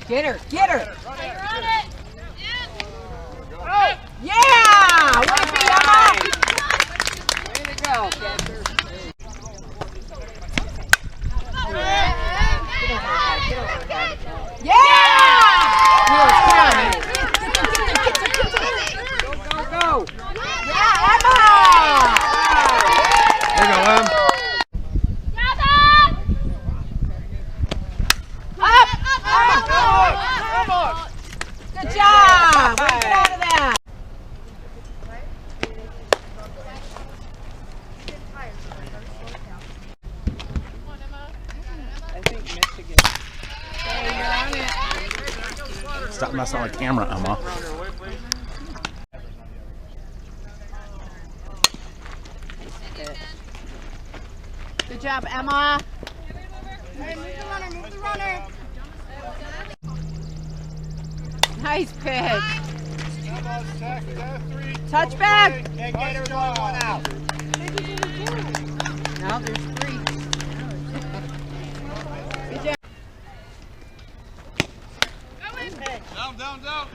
Get her, get her. You're on it. Yeah! Whippy, Emma! Way to go, catcher. Yeah! Go, go, go. Yeah, Emma! There you go, Em. Up! Emma! Good job! Way to get out of that. I think Michigan. Hey, you're on it. Stop messing with the camera, Emma. Good job, Emma. Hey, move the runner, move the runner. Nice pitch. Touchback. Can't get her going one out. No, there's 3. Good job. Down.